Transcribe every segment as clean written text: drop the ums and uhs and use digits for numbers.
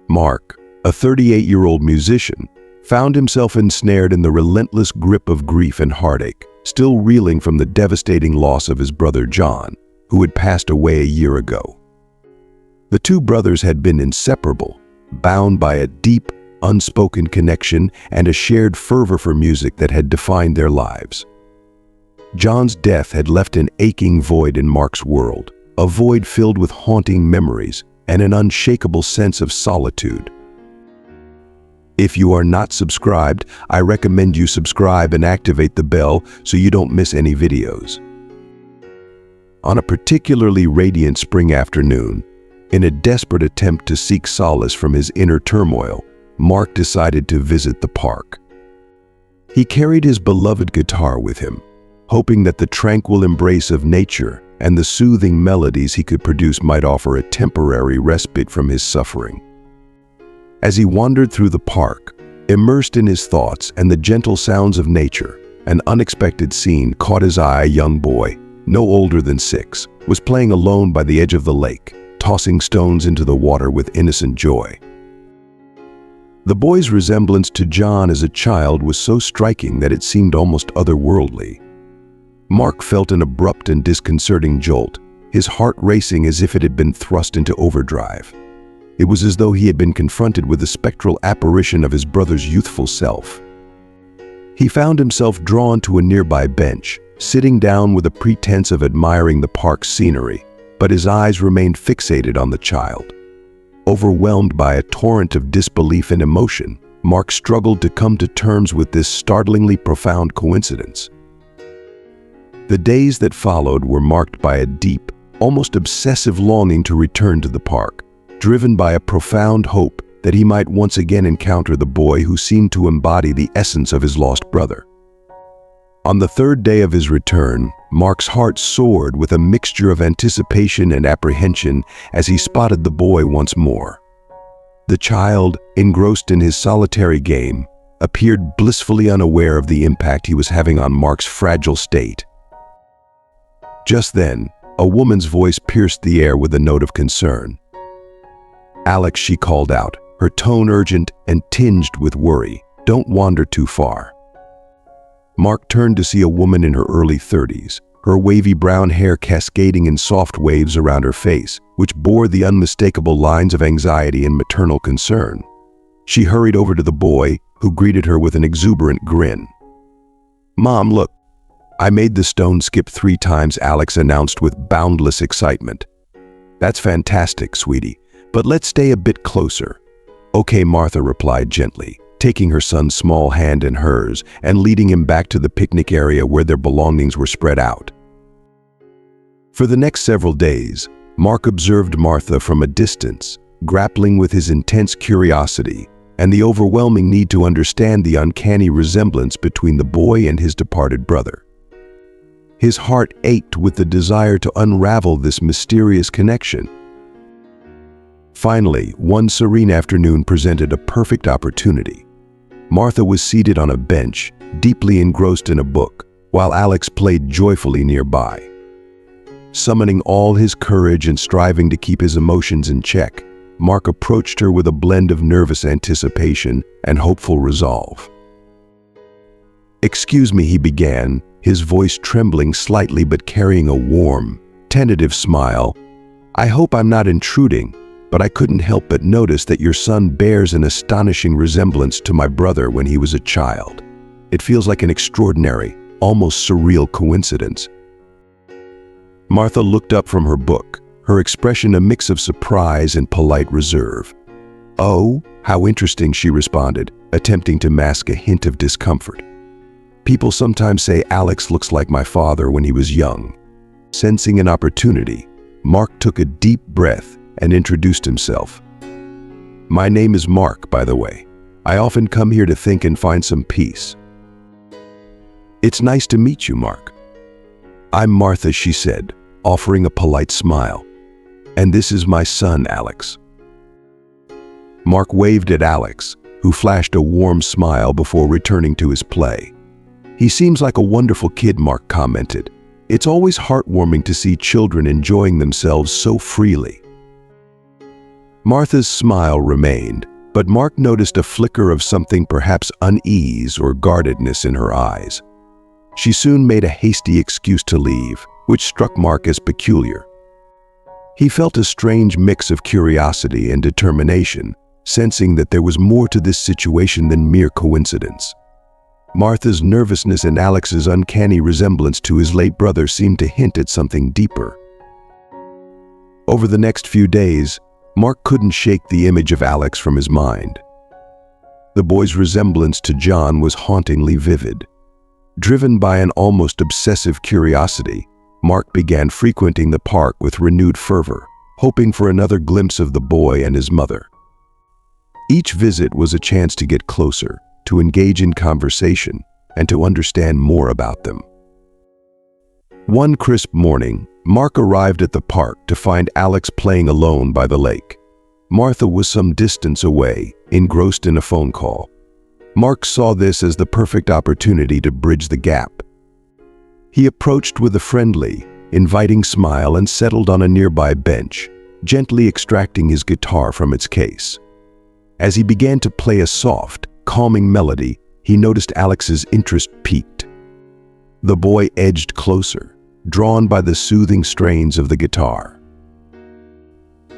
Mark, a 38-year-old musician, found himself ensnared in the relentless grip of grief and heartache, still reeling from the devastating loss of his brother John, who had passed away a year ago. The two brothers had been inseparable, bound by a deep, unspoken connection and a shared fervor for music that had defined their lives. John's death had left an aching void in Mark's world, a void filled with haunting memories and an unshakable sense of solitude. If you are not subscribed, I recommend you subscribe and activate the bell so you don't miss any videos. On a particularly radiant spring afternoon, in a desperate attempt to seek solace from his inner turmoil, Mark decided to visit the park. He carried his beloved guitar with him, hoping that the tranquil embrace of nature and the soothing melodies he could produce might offer a temporary respite from his suffering. As he wandered through the park, immersed in his thoughts and the gentle sounds of nature, an unexpected scene caught his eye. A young boy, no older than 6, was playing alone by the edge of the lake, tossing stones into the water with innocent joy. The boy's resemblance to John as a child was so striking that it seemed almost otherworldly. Mark felt an abrupt and disconcerting jolt, his heart racing as if it had been thrust into overdrive. It was as though he had been confronted with the spectral apparition of his brother's youthful self. He found himself drawn to a nearby bench, sitting down with a pretense of admiring the park's scenery, but his eyes remained fixated on the child. Overwhelmed by a torrent of disbelief and emotion, Mark struggled to come to terms with this startlingly profound coincidence. The days that followed were marked by a deep, almost obsessive longing to return to the park, driven by a profound hope that he might once again encounter the boy who seemed to embody the essence of his lost brother. On the third day of his return, Mark's heart soared with a mixture of anticipation and apprehension as he spotted the boy once more. The child, engrossed in his solitary game, appeared blissfully unaware of the impact he was having on Mark's fragile state. Just then, a woman's voice pierced the air with a note of concern. "Alex," she called out, her tone urgent and tinged with worry. "Don't wander too far." Mark turned to see a woman in her early 30s, her wavy brown hair cascading in soft waves around her face, which bore the unmistakable lines of anxiety and maternal concern. She hurried over to the boy, who greeted her with an exuberant grin. "Mom, look, I made the stone skip 3 times," Alex announced with boundless excitement. "That's fantastic, sweetie, but let's stay a bit closer." "Okay," Martha replied gently, taking her son's small hand in hers and leading him back to the picnic area where their belongings were spread out. For the next several days, Mark observed Martha from a distance, grappling with his intense curiosity and the overwhelming need to understand the uncanny resemblance between the boy and his departed brother. His heart ached with the desire to unravel this mysterious connection. Finally, one serene afternoon presented a perfect opportunity. Martha was seated on a bench, deeply engrossed in a book, while Alex played joyfully nearby. Summoning all his courage and striving to keep his emotions in check, Mark approached her with a blend of nervous anticipation and hopeful resolve. "Excuse me," he began, his voice trembling slightly but carrying a warm, tentative smile. "I hope I'm not intruding, but I couldn't help but notice that your son bears an astonishing resemblance to my brother when he was a child. It feels like an extraordinary, almost surreal coincidence." Martha looked up from her book, her expression a mix of surprise and polite reserve. "Oh, how interesting," she responded, attempting to mask a hint of discomfort. "People sometimes say Alex looks like my father when he was young." Sensing an opportunity, Mark took a deep breath and introduced himself. "My name is Mark, by the way. I often come here to think and find some peace." "It's nice to meet you, Mark." "I'm Martha," she said, offering a polite smile. "And this is my son, Alex." Mark waved at Alex, who flashed a warm smile before returning to his play. "He seems like a wonderful kid," Mark commented. "It's always heartwarming to see children enjoying themselves so freely." Martha's smile remained, but Mark noticed a flicker of something, perhaps unease or guardedness, in her eyes. She soon made a hasty excuse to leave, which struck Mark as peculiar. He felt a strange mix of curiosity and determination, sensing that there was more to this situation than mere coincidence. Martha's nervousness and Alex's uncanny resemblance to his late brother seemed to hint at something deeper. Over the next few days, Mark couldn't shake the image of Alex from his mind. The boy's resemblance to John was hauntingly vivid. Driven by an almost obsessive curiosity, Mark began frequenting the park with renewed fervor, hoping for another glimpse of the boy and his mother. Each visit was a chance to get closer, to engage in conversation, and to understand more about them. One crisp morning, Mark arrived at the park to find Alex playing alone by the lake. Martha was some distance away, engrossed in a phone call. Mark saw this as the perfect opportunity to bridge the gap. He approached with a friendly, inviting smile and settled on a nearby bench, gently extracting his guitar from its case. As he began to play a soft, calming melody, he noticed Alex's interest peaked. The boy edged closer, drawn by the soothing strains of the guitar.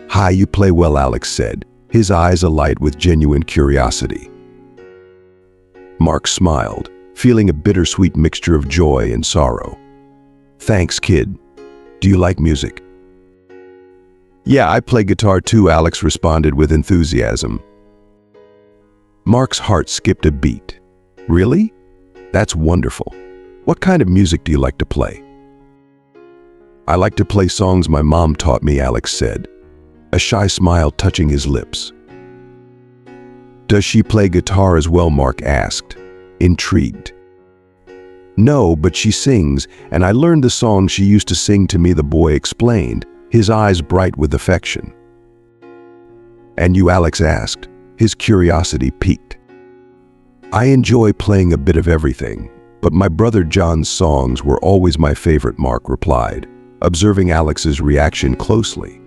"Hi, you play well," Alex said, his eyes alight with genuine curiosity. Mark smiled, feeling a bittersweet mixture of joy and sorrow. "Thanks, kid. Do you like music?" "Yeah, I play guitar too," Alex responded with enthusiasm. Mark's heart skipped a beat. "Really? That's wonderful. What kind of music do you like to play?" "I like to play songs my mom taught me," Alex said, a shy smile touching his lips. "Does she play guitar as well?" Mark asked, intrigued. "No, but she sings, and I learned the songs she used to sing to me," the boy explained, his eyes bright with affection. "And you?" Alex asked, his curiosity piqued. "I enjoy playing a bit of everything, but my brother John's songs were always my favorite," Mark replied, observing Alex's reaction closely.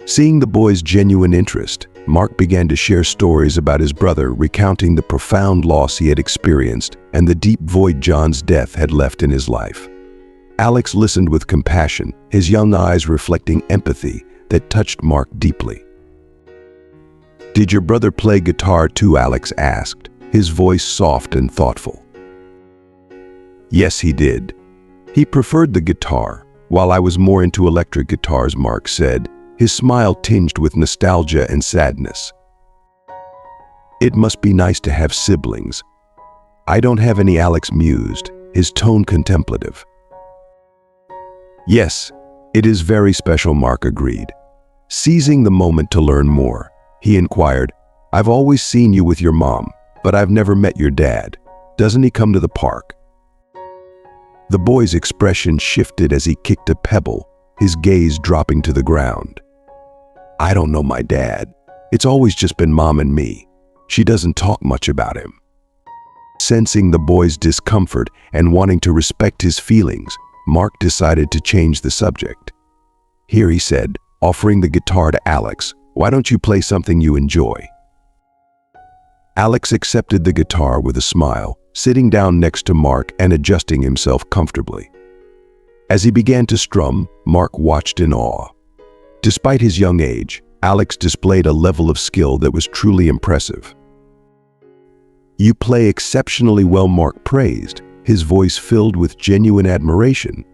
Seeing the boy's genuine interest, Mark began to share stories about his brother, recounting the profound loss he had experienced and the deep void John's death had left in his life. Alex listened with compassion, his young eyes reflecting empathy that touched Mark deeply. "Did your brother play guitar too?" Alex asked, his voice soft and thoughtful. "Yes, he did. He preferred the guitar, while I was more into electric guitars," Mark said, his smile tinged with nostalgia and sadness. "It must be nice to have siblings." "I don't have any," Alex mused, his tone contemplative. "Yes, it is very special," Mark agreed. Seizing the moment to learn more, he inquired, "I've always seen you with your mom, but I've never met your dad. Doesn't he come to the park?" The boy's expression shifted as he kicked a pebble, his gaze dropping to the ground. "I don't know my dad. It's always just been Mom and me. She doesn't talk much about him." Sensing the boy's discomfort and wanting to respect his feelings, Mark decided to change the subject. "Here," he said, offering the guitar to Alex, "why don't you play something you enjoy?" Alex accepted the guitar with a smile, sitting down next to Mark and adjusting himself comfortably. As he began to strum, Mark watched in awe. Despite his young age, Alex displayed a level of skill that was truly impressive. "You play exceptionally well," Mark praised, his voice filled with genuine admiration.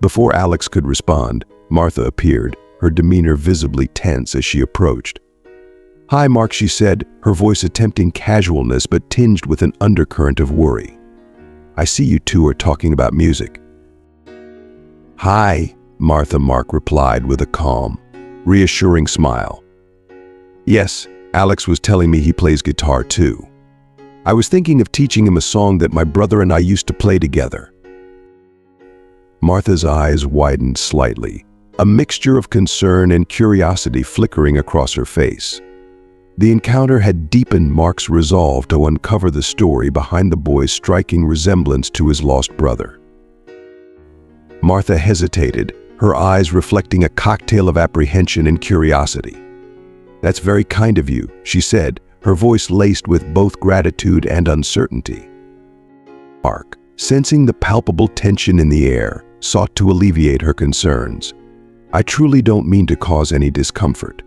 Before Alex could respond, Martha appeared, her demeanor visibly tense as she approached. "Hi, Mark," she said, her voice attempting casualness but tinged with an undercurrent of worry. "I see you two are talking about music." "Hi, Martha," Mark replied with a calm, reassuring smile. "Yes, Alex was telling me he plays guitar too. I was thinking of teaching him a song that my brother and I used to play together." Martha's eyes widened slightly, a mixture of concern and curiosity flickering across her face. The encounter had deepened Mark's resolve to uncover the story behind the boy's striking resemblance to his lost brother. Martha hesitated, her eyes reflecting a cocktail of apprehension and curiosity. "That's very kind of you," she said, her voice laced with both gratitude and uncertainty. Mark, sensing the palpable tension in the air, sought to alleviate her concerns. "I truly don't mean to cause any discomfort.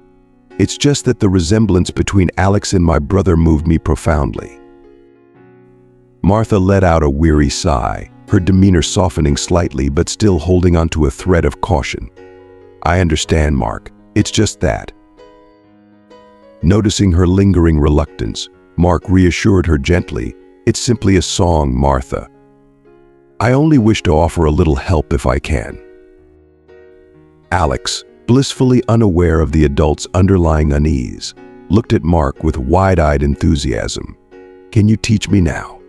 It's just that the resemblance between Alex and my brother moved me profoundly." Martha let out a weary sigh, her demeanor softening slightly but still holding onto a thread of caution. "I understand, Mark. It's just that." Noticing her lingering reluctance, Mark reassured her gently, "It's simply a song, Martha. I only wish to offer a little help if I can." Alex, blissfully unaware of the adult's underlying unease, looked at Mark with wide-eyed enthusiasm. "Can you teach me now?"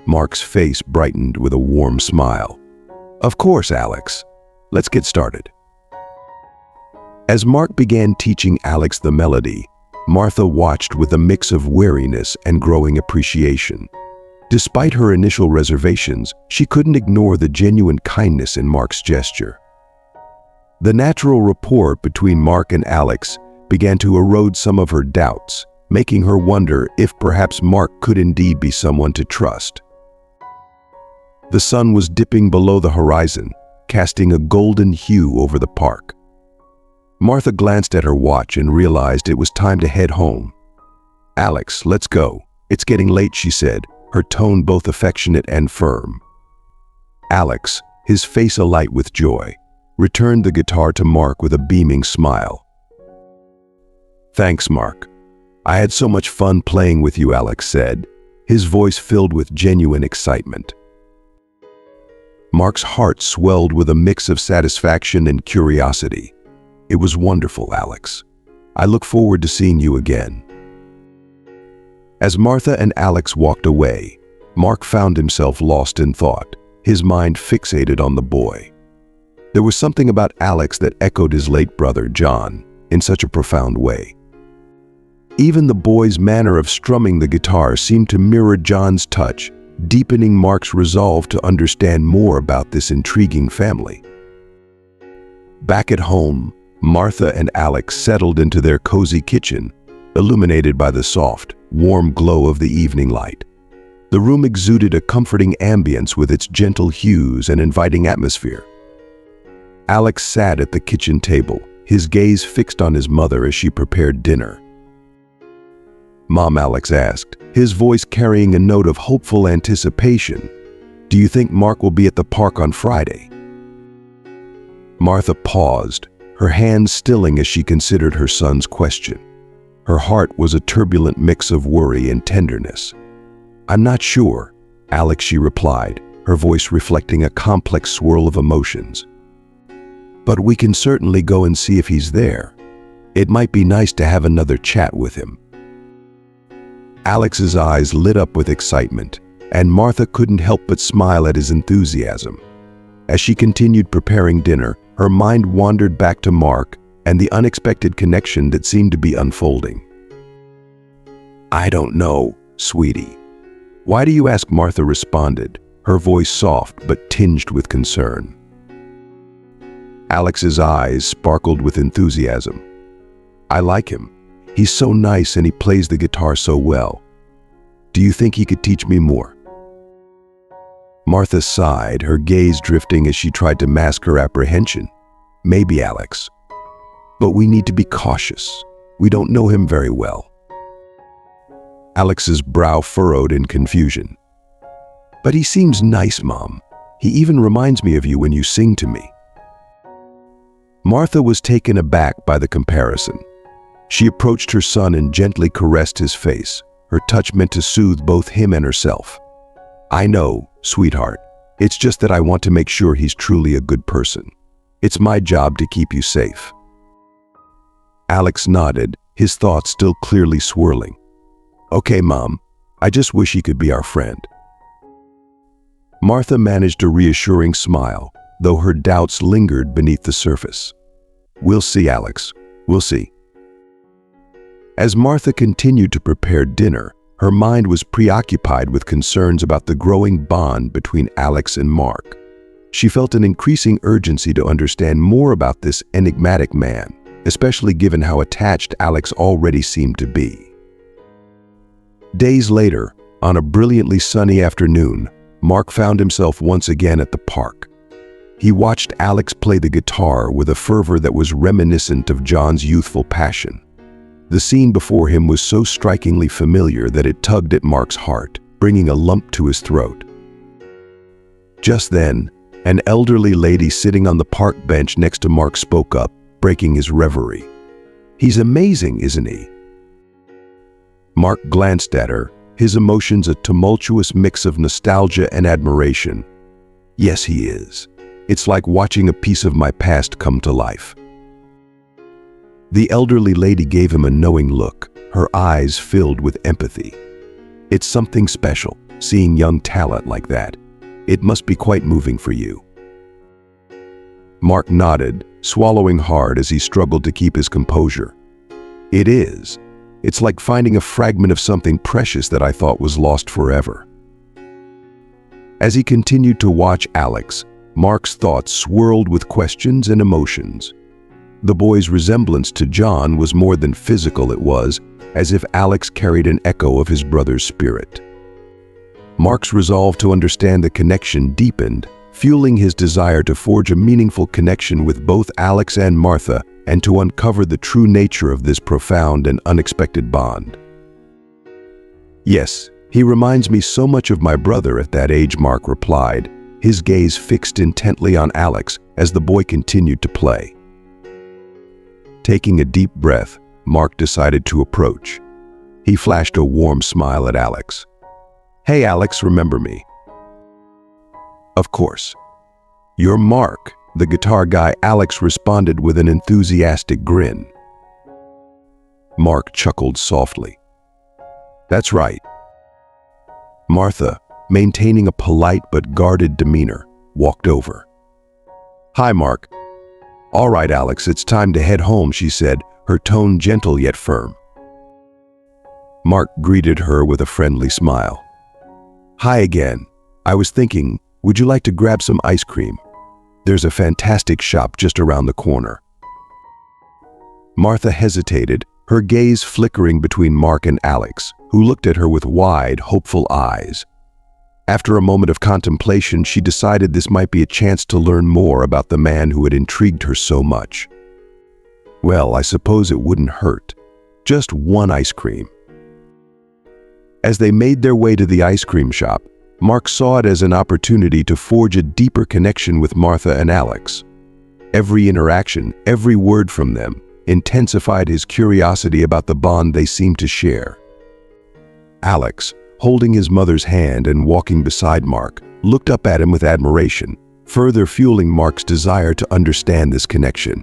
Mark's face brightened with a warm smile. "Of course, Alex. Let's get started." As Mark began teaching Alex the melody, Martha watched with a mix of wariness and growing appreciation. Despite her initial reservations, she couldn't ignore the genuine kindness in Mark's gesture. The natural rapport between Mark and Alex began to erode some of her doubts, making her wonder if perhaps Mark could indeed be someone to trust. The sun was dipping below the horizon, casting a golden hue over the park. Martha glanced at her watch and realized it was time to head home. "Alex, let's go. It's getting late," she said, her tone both affectionate and firm. Alex, his face alight with joy, returned the guitar to Mark with a beaming smile. "Thanks, Mark. I had so much fun playing with you," Alex said, his voice filled with genuine excitement. Mark's heart swelled with a mix of satisfaction and curiosity. "It was wonderful, Alex. I look forward to seeing you again." As Martha and Alex walked away, Mark found himself lost in thought, his mind fixated on the boy. There was something about Alex that echoed his late brother, John, in such a profound way. Even the boy's manner of strumming the guitar seemed to mirror John's touch, deepening Mark's resolve to understand more about this intriguing family. Back at home, Martha and Alex settled into their cozy kitchen, illuminated by the soft, warm glow of the evening light. The room exuded a comforting ambience with its gentle hues and inviting atmosphere. Alex sat at the kitchen table, his gaze fixed on his mother as she prepared dinner. "Mom," Alex asked, his voice carrying a note of hopeful anticipation, "do you think Mark will be at the park on Friday?" Martha paused, her hands stilling as she considered her son's question. Her heart was a turbulent mix of worry and tenderness. "I'm not sure, Alex," she replied, her voice reflecting a complex swirl of emotions. "But we can certainly go and see if he's there. It might be nice to have another chat with him." Alex's eyes lit up with excitement, and Martha couldn't help but smile at his enthusiasm. As she continued preparing dinner, her mind wandered back to Mark and the unexpected connection that seemed to be unfolding. "I don't know, sweetie." "Why do you ask?" Martha responded, her voice soft but tinged with concern. Alex's eyes sparkled with enthusiasm. "I like him. He's so nice and he plays the guitar so well. Do you think he could teach me more?" Martha sighed, her gaze drifting as she tried to mask her apprehension. "Maybe, Alex. But we need to be cautious. We don't know him very well." Alex's brow furrowed in confusion. "But he seems nice, Mom. He even reminds me of you when you sing to me." Martha was taken aback by the comparison. She approached her son and gently caressed his face, her touch meant to soothe both him and herself. "I know, sweetheart. It's just that I want to make sure he's truly a good person. It's my job to keep you safe." Alex nodded, his thoughts still clearly swirling. "Okay, Mom. I just wish he could be our friend." Martha managed a reassuring smile, though her doubts lingered beneath the surface. "We'll see, Alex. We'll see." As Martha continued to prepare dinner, her mind was preoccupied with concerns about the growing bond between Alex and Mark. She felt an increasing urgency to understand more about this enigmatic man, especially given how attached Alex already seemed to be. Days later, on a brilliantly sunny afternoon, Mark found himself once again at the park. He watched Alex play the guitar with a fervor that was reminiscent of John's youthful passion. The scene before him was so strikingly familiar that it tugged at Mark's heart, bringing a lump to his throat. Just then, an elderly lady sitting on the park bench next to Mark spoke up, breaking his reverie. "He's amazing, isn't he?" Mark glanced at her, his emotions a tumultuous mix of nostalgia and admiration. "Yes, he is. It's like watching a piece of my past come to life." The elderly lady gave him a knowing look, her eyes filled with empathy. "It's something special, seeing young talent like that. It must be quite moving for you." Mark nodded, swallowing hard as he struggled to keep his composure. "It is. It's like finding a fragment of something precious that I thought was lost forever." As he continued to watch Alex, Mark's thoughts swirled with questions and emotions. The boy's resemblance to John was more than physical. It was as if Alex carried an echo of his brother's spirit. Mark's resolve to understand the connection deepened, fueling his desire to forge a meaningful connection with both Alex and Martha and to uncover the true nature of this profound and unexpected bond. "Yes, he reminds me so much of my brother at that age," Mark replied, his gaze fixed intently on Alex as the boy continued to play. Taking a deep breath, Mark decided to approach. He flashed a warm smile at Alex. "Hey Alex, remember me?" "Of course." "You're Mark, the guitar guy," Alex responded with an enthusiastic grin. Mark chuckled softly. "That's right." Martha, maintaining a polite but guarded demeanor, walked over. "Hi, Mark." "All right, Alex, it's time to head home," she said, her tone gentle yet firm. Mark greeted her with a friendly smile. "Hi again. I was thinking, would you like to grab some ice cream? There's a fantastic shop just around the corner." Martha hesitated, her gaze flickering between Mark and Alex, who looked at her with wide, hopeful eyes. After a moment of contemplation, she decided this might be a chance to learn more about the man who had intrigued her so much. "Well, I suppose it wouldn't hurt. Just one ice cream." As they made their way to the ice cream shop, Mark saw it as an opportunity to forge a deeper connection with Martha and Alex. Every interaction, every word from them, intensified his curiosity about the bond they seemed to share. Alex, holding his mother's hand and walking beside Mark, looked up at him with admiration, further fueling Mark's desire to understand this connection.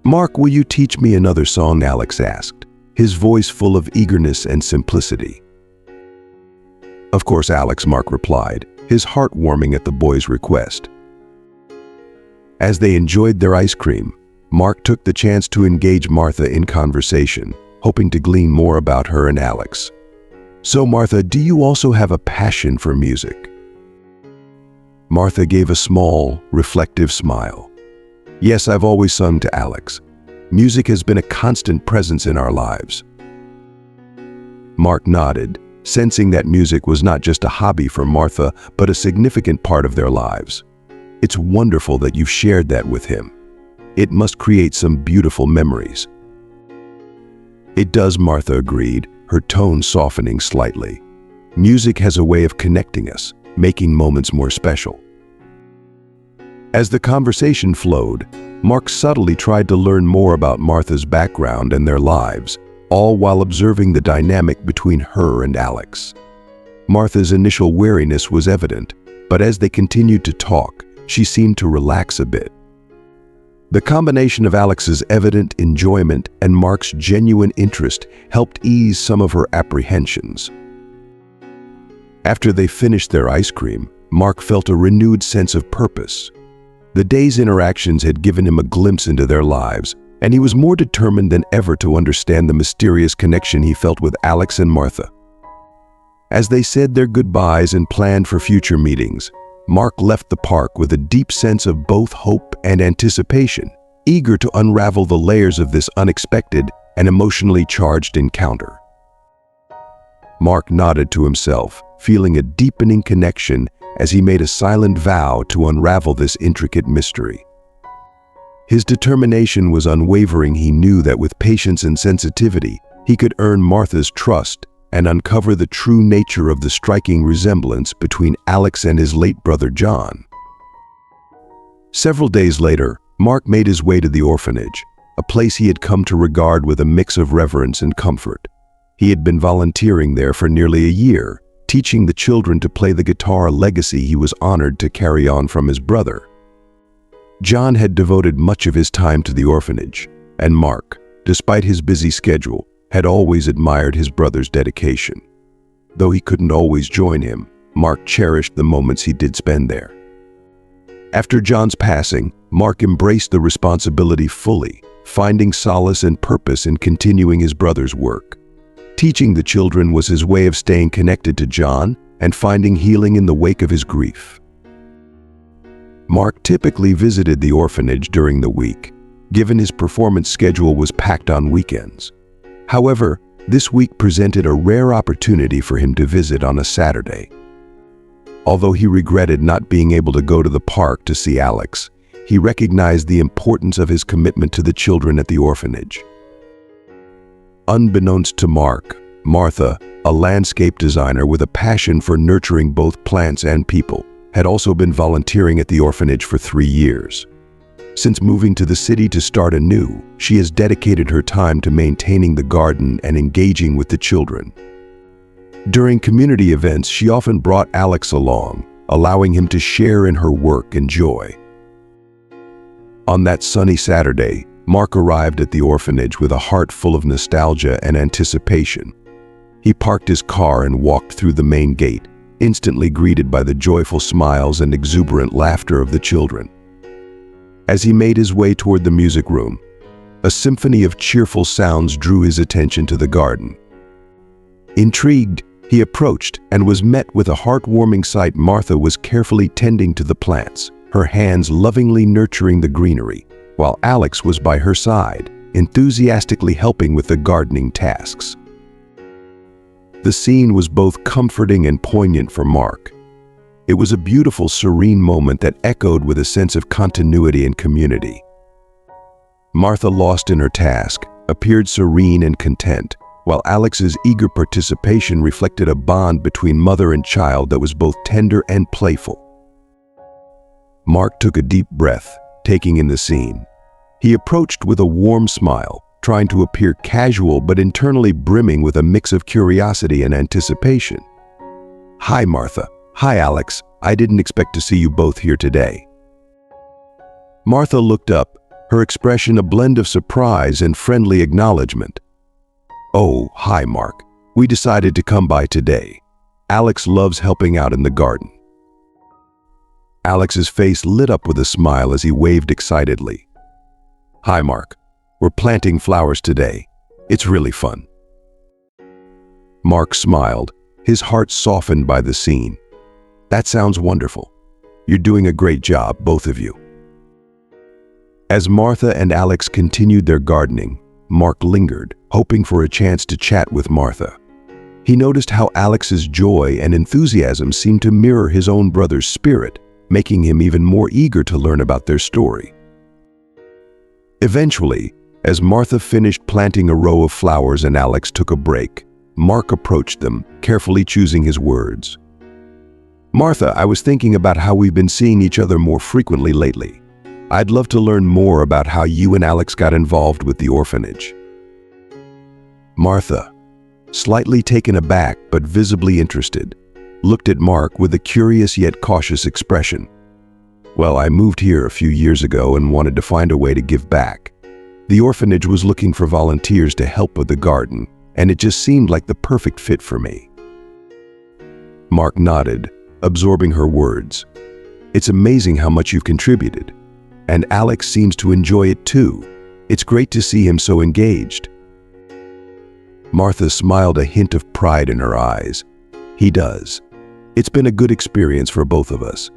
"Mark, will you teach me another song?" Alex asked, his voice full of eagerness and simplicity. "Of course, Alex," Mark replied, his heart warming at the boy's request. As they enjoyed their ice cream, Mark took the chance to engage Martha in conversation, hoping to glean more about her and Alex. "So Martha, do you also have a passion for music?" Martha gave a small, reflective smile. "Yes, I've always sung to Alex. Music has been a constant presence in our lives." Mark nodded, sensing that music was not just a hobby for Martha, but a significant part of their lives. "It's wonderful that you've shared that with him. It must create some beautiful memories." "It does," Martha agreed, her tone softening slightly. "Music has a way of connecting us, making moments more special." As the conversation flowed, Mark subtly tried to learn more about Martha's background and their lives, all while observing the dynamic between her and Alex. Martha's initial wariness was evident, but as they continued to talk, she seemed to relax a bit. The combination of Alex's evident enjoyment and Mark's genuine interest helped ease some of her apprehensions. After they finished their ice cream, Mark felt a renewed sense of purpose. The day's interactions had given him a glimpse into their lives, and he was more determined than ever to understand the mysterious connection he felt with Alex and Martha. As they said their goodbyes and planned for future meetings, Mark left the park with a deep sense of both hope and anticipation, eager to unravel the layers of this unexpected and emotionally charged encounter. Mark nodded to himself, feeling a deepening connection as he made a silent vow to unravel this intricate mystery. His determination was unwavering. He knew that with patience and sensitivity, he could earn Martha's trust and uncover the true nature of the striking resemblance between Alex and his late brother John. Several days later, Mark made his way to the orphanage, a place he had come to regard with a mix of reverence and comfort. He had been volunteering there for nearly a year, teaching the children to play the guitar, a legacy he was honored to carry on from his brother. John had devoted much of his time to the orphanage, and Mark, despite his busy schedule, had always admired his brother's dedication. Though he couldn't always join him, Mark cherished the moments he did spend there. After John's passing, Mark embraced the responsibility fully, finding solace and purpose in continuing his brother's work. Teaching the children was his way of staying connected to John and finding healing in the wake of his grief. Mark typically visited the orphanage during the week, given his performance schedule was packed on weekends. However, this week presented a rare opportunity for him to visit on a Saturday. Although he regretted not being able to go to the park to see Alex, he recognized the importance of his commitment to the children at the orphanage. Unbeknownst to Mark, Martha, a landscape designer with a passion for nurturing both plants and people, had also been volunteering at the orphanage for 3 years. Since moving to the city to start anew, she has dedicated her time to maintaining the garden and engaging with the children. During community events, she often brought Alex along, allowing him to share in her work and joy. On that sunny Saturday, Mark arrived at the orphanage with a heart full of nostalgia and anticipation. He parked his car and walked through the main gate, instantly greeted by the joyful smiles and exuberant laughter of the children. As he made his way toward the music room, a symphony of cheerful sounds drew his attention to the garden. Intrigued, he approached and was met with a heartwarming sight. Martha was carefully tending to the plants, her hands lovingly nurturing the greenery, while Alex was by her side, enthusiastically helping with the gardening tasks. The scene was both comforting and poignant for Mark. It was a beautiful, serene moment that echoed with a sense of continuity and community. Martha, lost in her task, appeared serene and content, while Alex's eager participation reflected a bond between mother and child that was both tender and playful. Mark took a deep breath, taking in the scene. He approached with a warm smile, trying to appear casual but internally brimming with a mix of curiosity and anticipation. "Hi, Martha. Hi, Alex. I didn't expect to see you both here today." Martha looked up, her expression a blend of surprise and friendly acknowledgement. "Oh, hi, Mark. We decided to come by today. Alex loves helping out in the garden." Alex's face lit up with a smile as he waved excitedly. "Hi, Mark. We're planting flowers today. It's really fun." Mark smiled, his heart softened by the scene. "That sounds wonderful. You're doing a great job, both of you." As Martha and Alex continued their gardening, Mark lingered, hoping for a chance to chat with Martha. He noticed how Alex's joy and enthusiasm seemed to mirror his own brother's spirit, making him even more eager to learn about their story. Eventually, as Martha finished planting a row of flowers and Alex took a break, Mark approached them, carefully choosing his words. "Martha, I was thinking about how we've been seeing each other more frequently lately. I'd love to learn more about how you and Alex got involved with the orphanage." Martha, slightly taken aback but visibly interested, looked at Mark with a curious yet cautious expression. "Well, I moved here a few years ago and wanted to find a way to give back. The orphanage was looking for volunteers to help with the garden, and it just seemed like the perfect fit for me." Mark nodded, absorbing her words. "It's amazing how much you've contributed. And Alex seems to enjoy it too. It's great to see him so engaged." Martha smiled, a hint of pride in her eyes. "He does. It's been a good experience for both of us.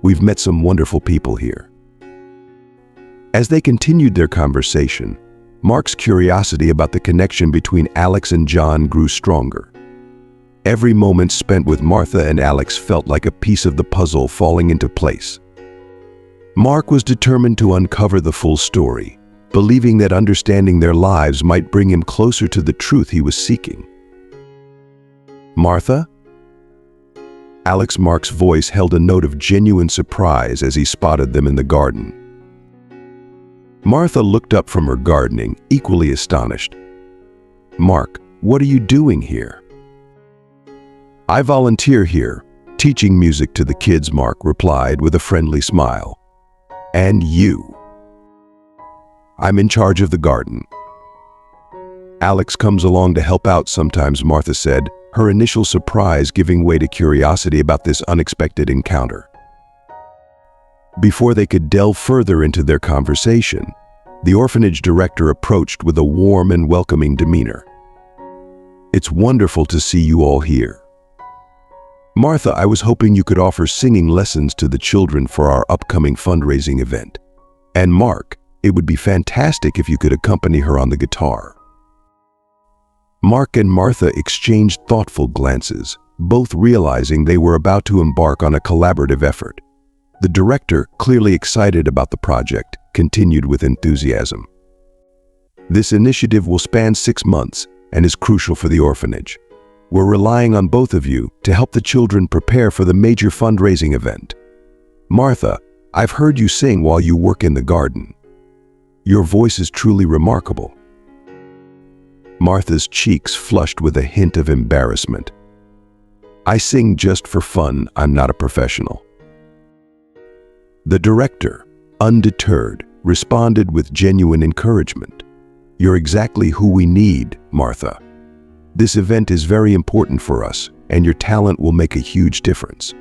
We've met some wonderful people here." As they continued their conversation, Mark's curiosity about the connection between Alex and John grew stronger. Every moment spent with Martha and Alex felt like a piece of the puzzle falling into place. Mark was determined to uncover the full story, believing that understanding their lives might bring him closer to the truth he was seeking. "Martha?" Mark's voice held a note of genuine surprise as he spotted them in the garden. Martha looked up from her gardening, equally astonished. "Mark, what are you doing here?" "I volunteer here, teaching music to the kids," Mark replied with a friendly smile. "And you?" "I'm in charge of the garden." "Alex comes along to help out sometimes," Martha said, her initial surprise giving way to curiosity about this unexpected encounter. Before they could delve further into their conversation, the orphanage director approached with a warm and welcoming demeanor. "It's wonderful to see you all here. Martha, I was hoping you could offer singing lessons to the children for our upcoming fundraising event. And Mark, it would be fantastic if you could accompany her on the guitar." Mark and Martha exchanged thoughtful glances, both realizing they were about to embark on a collaborative effort. The director, clearly excited about the project, continued with enthusiasm. "This initiative will span 6 months and is crucial for the orphanage. We're relying on both of you to help the children prepare for the major fundraising event. Martha, I've heard you sing while you work in the garden. Your voice is truly remarkable." Martha's cheeks flushed with a hint of embarrassment. "I sing just for fun. I'm not a professional." The director, undeterred, responded with genuine encouragement. "You're exactly who we need, Martha. This event is very important for us, and your talent will make a huge difference.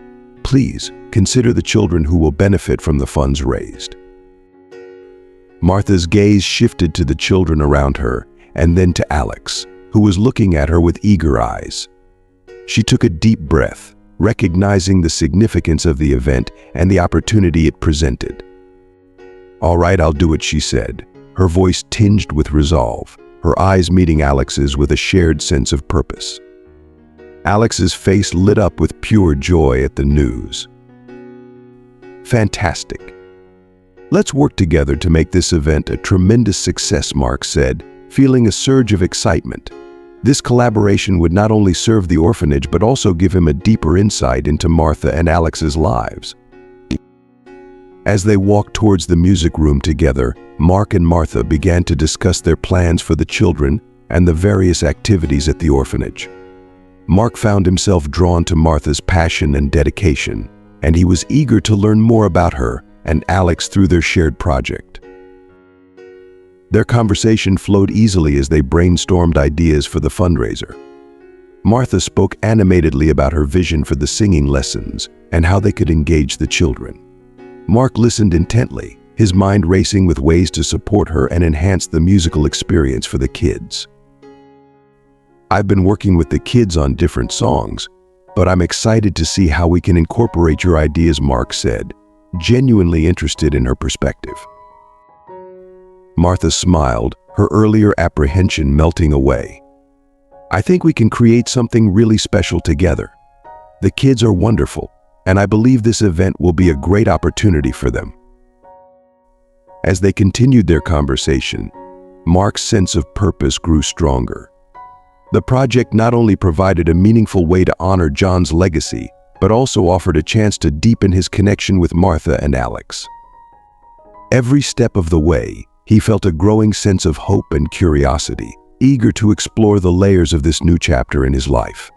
Please consider the children who will benefit from the funds raised." Martha's gaze shifted to the children around her and then to Alex, who was looking at her with eager eyes. She took a deep breath, recognizing the significance of the event and the opportunity it presented. "All right, I'll do it," she said, her voice tinged with resolve, her eyes meeting Alex's with a shared sense of purpose. Alex's face lit up with pure joy at the news. "Fantastic. Let's work together to make this event a tremendous success," Mark said, feeling a surge of excitement. This collaboration would not only serve the orphanage but also give him a deeper insight into Martha and Alex's lives. As they walked towards the music room together, Mark and Martha began to discuss their plans for the children and the various activities at the orphanage. Mark found himself drawn to Martha's passion and dedication, and he was eager to learn more about her and Alex through their shared project. Their conversation flowed easily as they brainstormed ideas for the fundraiser. Martha spoke animatedly about her vision for the singing lessons and how they could engage the children. Mark listened intently, his mind racing with ways to support her and enhance the musical experience for the kids. "I've been working with the kids on different songs, but I'm excited to see how we can incorporate your ideas," Mark said, genuinely interested in her perspective. Martha smiled, her earlier apprehension melting away. "I think we can create something really special together. The kids are wonderful, and I believe this event will be a great opportunity for them." As they continued their conversation, Mark's sense of purpose grew stronger. The project not only provided a meaningful way to honor John's legacy, but also offered a chance to deepen his connection with Martha and Alex. Every step of the way, he felt a growing sense of hope and curiosity, eager to explore the layers of this new chapter in his life.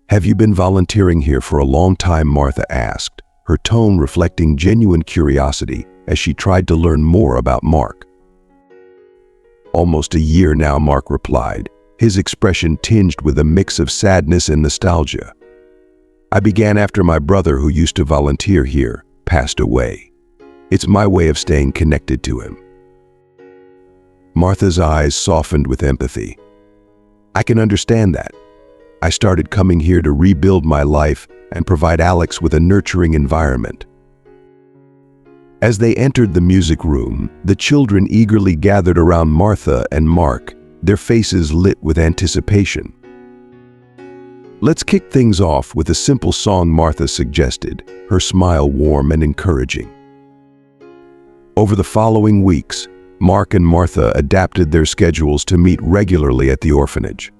"Have you been volunteering here for a long time?" Martha asked, her tone reflecting genuine curiosity as she tried to learn more about Mark. "Almost a year now," Mark replied, his expression tinged with a mix of sadness and nostalgia. "I began after my brother, who used to volunteer here, passed away. It's my way of staying connected to him." Martha's eyes softened with empathy. "I can understand that. I started coming here to rebuild my life and provide Alex with a nurturing environment." As they entered the music room, the children eagerly gathered around Martha and Mark, their faces lit with anticipation. "Let's kick things off with a simple song," Martha suggested, her smile warm and encouraging. Over the following weeks, Mark and Martha adapted their schedules to meet regularly at the orphanage.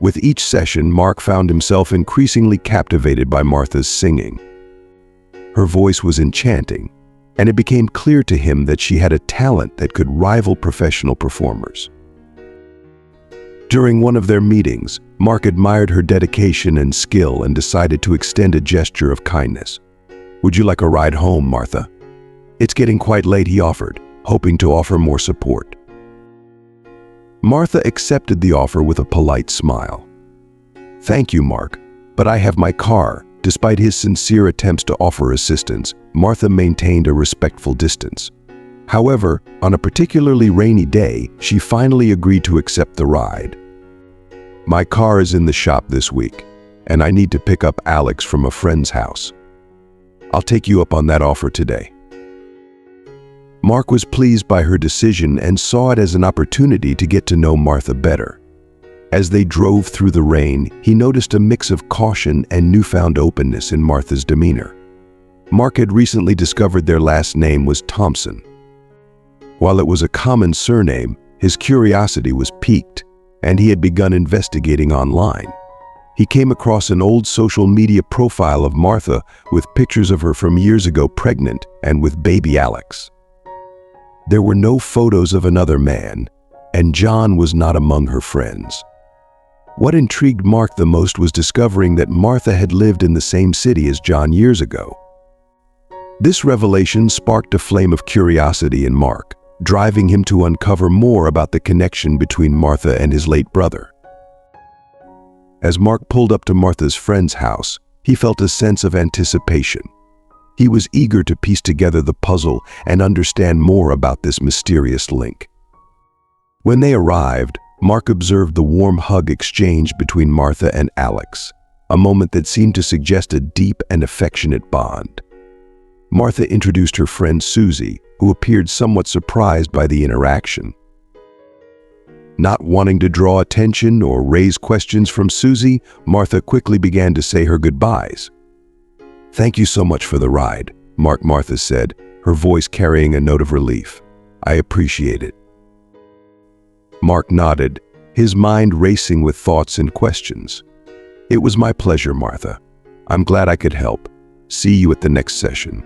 With each session, Mark found himself increasingly captivated by Martha's singing. Her voice was enchanting, and it became clear to him that she had a talent that could rival professional performers. During one of their meetings, Mark admired her dedication and skill and decided to extend a gesture of kindness. "Would you like a ride home, Martha?" "It's getting quite late," he offered, hoping to offer more support. Martha accepted the offer with a polite smile. "Thank you, Mark, but I have my car." Despite his sincere attempts to offer assistance, Martha maintained a respectful distance. However, on a particularly rainy day, she finally agreed to accept the ride. "My car is in the shop this week, and I need to pick up Alex from a friend's house. I'll take you up on that offer today." Mark was pleased by her decision and saw it as an opportunity to get to know Martha better. As they drove through the rain, he noticed a mix of caution and newfound openness in Martha's demeanor. Mark had recently discovered their last name was Thompson. While it was a common surname, his curiosity was piqued, and he had begun investigating online. He came across an old social media profile of Martha with pictures of her from years ago pregnant and with baby Alex. There were no photos of another man, and John was not among her friends. What intrigued Mark the most was discovering that Martha had lived in the same city as John years ago. This revelation sparked a flame of curiosity in Mark, driving him to uncover more about the connection between Martha and his late brother. As Mark pulled up to Martha's friend's house, he felt a sense of anticipation. He was eager to piece together the puzzle and understand more about this mysterious link. When they arrived, Mark observed the warm hug exchange between Martha and Alex, a moment that seemed to suggest a deep and affectionate bond. Martha introduced her friend Susie, who appeared somewhat surprised by the interaction. Not wanting to draw attention or raise questions from Susie, Martha quickly began to say her goodbyes. "Thank you so much for the ride," Martha said, her voice carrying a note of relief. "I appreciate it." Mark nodded, his mind racing with thoughts and questions. "It was my pleasure, Martha. I'm glad I could help. See you at the next session."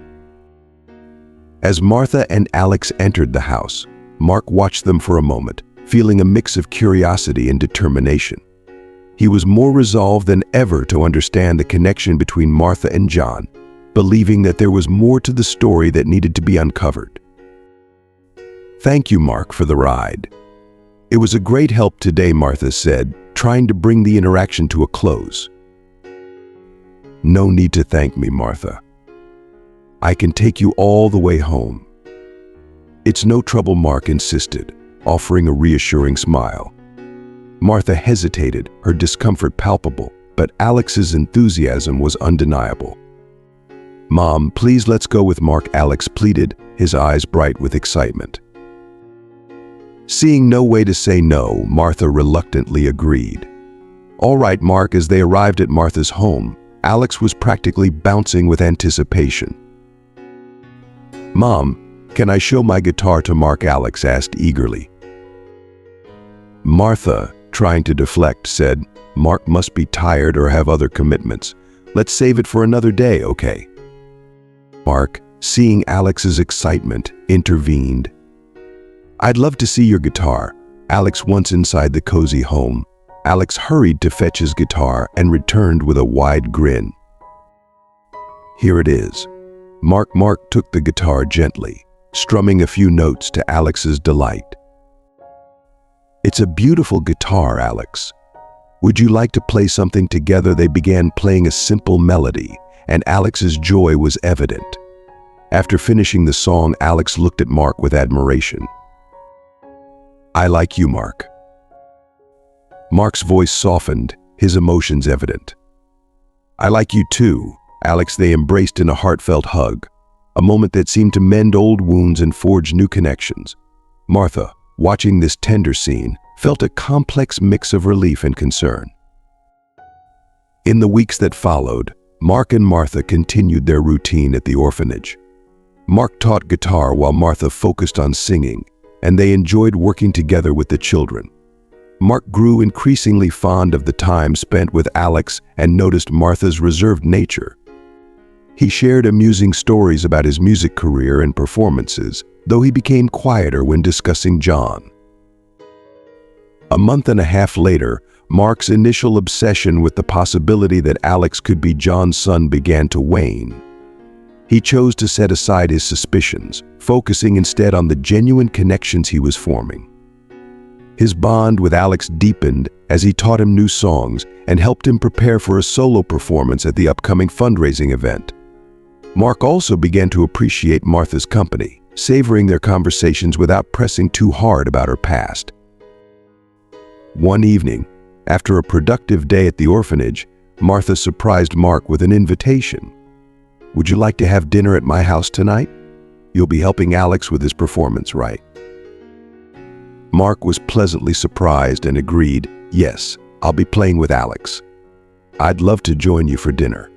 As Martha and Alex entered the house, Mark watched them for a moment, feeling a mix of curiosity and determination. He was more resolved than ever to understand the connection between Martha and John, believing that there was more to the story that needed to be uncovered. "Thank you, Mark, for the ride. It was a great help today," Martha said, trying to bring the interaction to a close. "No need to thank me, Martha. I can take you all the way home." "It's no trouble," Mark insisted, offering a reassuring smile. Martha hesitated, her discomfort palpable, but Alex's enthusiasm was undeniable. "Mom, please let's go with Mark," Alex pleaded, his eyes bright with excitement. Seeing no way to say no, Martha reluctantly agreed. "All right, Mark." As they arrived at Martha's home, Alex was practically bouncing with anticipation. "Mom, can I show my guitar to Mark?" Alex asked eagerly. Martha, trying to deflect, said, "Mark must be tired or have other commitments. Let's save it for another day, okay?" Mark, seeing Alex's excitement, intervened. "I'd love to see your guitar." Alex once inside the cozy home, Alex hurried to fetch his guitar and returned with a wide grin. "Here it is." Mark took the guitar gently, strumming a few notes to Alex's delight. "It's a beautiful guitar, Alex. Would you like to play something together?" They began playing a simple melody, and Alex's joy was evident. After finishing the song, Alex looked at Mark with admiration. "I like you, Mark." Mark's voice softened, his emotions evident. "I like you too, Alex." They embraced in a heartfelt hug, a moment that seemed to mend old wounds and forge new connections. Martha, watching this tender scene, felt a complex mix of relief and concern. In the weeks that followed, Mark and Martha continued their routine at the orphanage. Mark taught guitar while Martha focused on singing, and they enjoyed working together with the children. Mark grew increasingly fond of the time spent with Alex and noticed Martha's reserved nature. He shared amusing stories about his music career and performances, though he became quieter when discussing John. A month and a half later, Mark's initial obsession with the possibility that Alex could be John's son began to wane. He chose to set aside his suspicions, focusing instead on the genuine connections he was forming. His bond with Alex deepened as he taught him new songs and helped him prepare for a solo performance at the upcoming fundraising event. Mark also began to appreciate Martha's company, savoring their conversations without pressing too hard about her past. One evening, after a productive day at the orphanage, Martha surprised Mark with an invitation. "Would you like to have dinner at my house tonight? You'll be helping Alex with his performance, right?" Mark was pleasantly surprised and agreed, "Yes, I'll be playing with Alex. I'd love to join you for dinner."